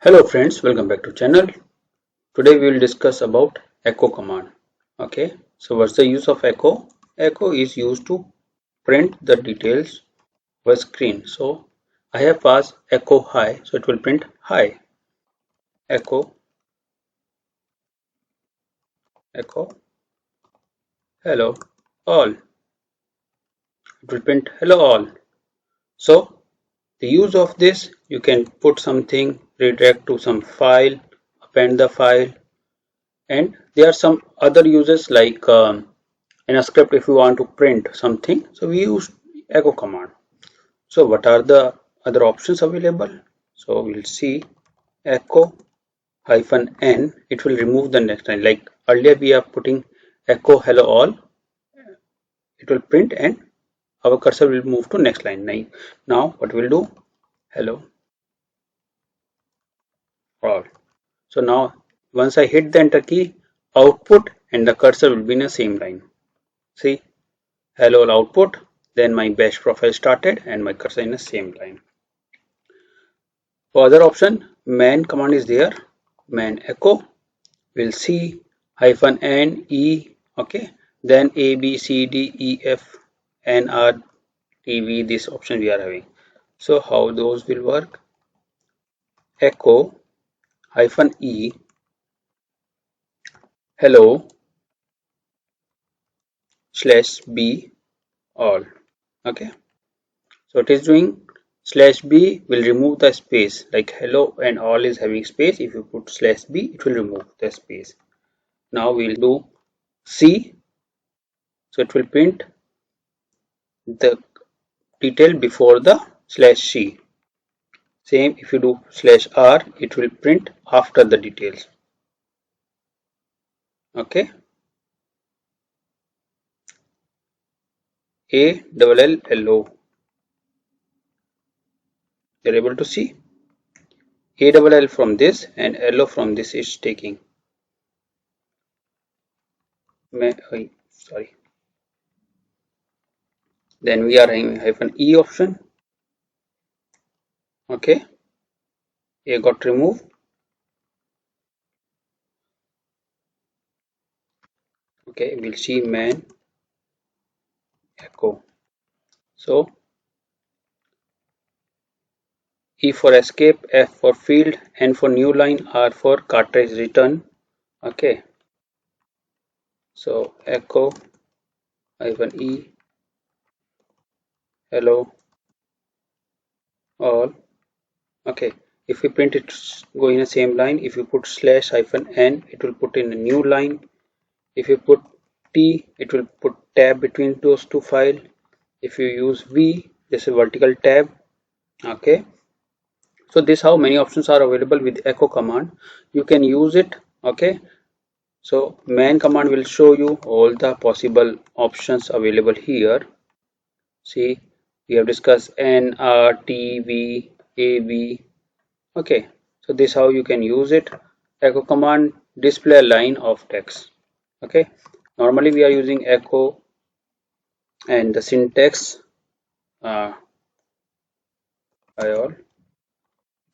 Hello friends, welcome back to channel. Today we will discuss about echo command. Okay, so what's the use of echo? Echo is used to print the details of a screen. So I have passed echo hi, so it will print hi. Echo, echo, hello, all. It will print hello all. So the use of this, you can put something, redirect to some file, append the file, and there are some other uses like in a script if you want to print something, so we use echo command. So what are the other options available? So we'll see echo hyphen n, it will remove the next line. Like earlier we are putting echo hello all, it will print and our cursor will move to next line. Now what we'll do, hello all. So now once I hit the enter key, output and the cursor will be in the same line. See, hello all output, then my bash profile started and my cursor in the same line. For other option, man command is there, man echo, we'll see hyphen n e, okay, then a b c d e f n r t v, this option we are having. So how those will work? Echo hyphen e hello slash b all, okay. So it is doing slash b will remove the space, like hello and all is having space. If you put slash b, it will remove the space. Now we'll do c, so it will print the detail before the slash c. Same if you do slash r, it will print after the details. Okay. A double L L O. You're able to see A double L from this and L O from this is taking. Sorry. Then we are having hyphen E option. Okay. A got removed. Okay, we'll see man echo. So E for escape, F for field, N for new line, R for cartridge return. Okay. So echo hyphen E hello all. Okay. If we print it go in the same line, if you put slash hyphen n, it will put in a new line. If you put T, it will put tab between those two files. If you use V, this is vertical tab. Okay. So this how many options are available with echo command. You can use it. Okay. So man command will show you all the possible options available here. See, we have discussed N, R, T, V, A, B. Okay. So this how you can use it. Echo command display a line of text. Okay. Normally we are using echo and the syntax it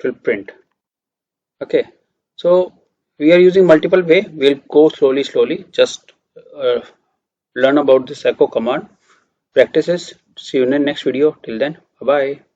will print. Okay, so we are using multiple way. We'll go slowly. Just uh, learn about this echo command practices. See you in the next video. Till then, bye bye.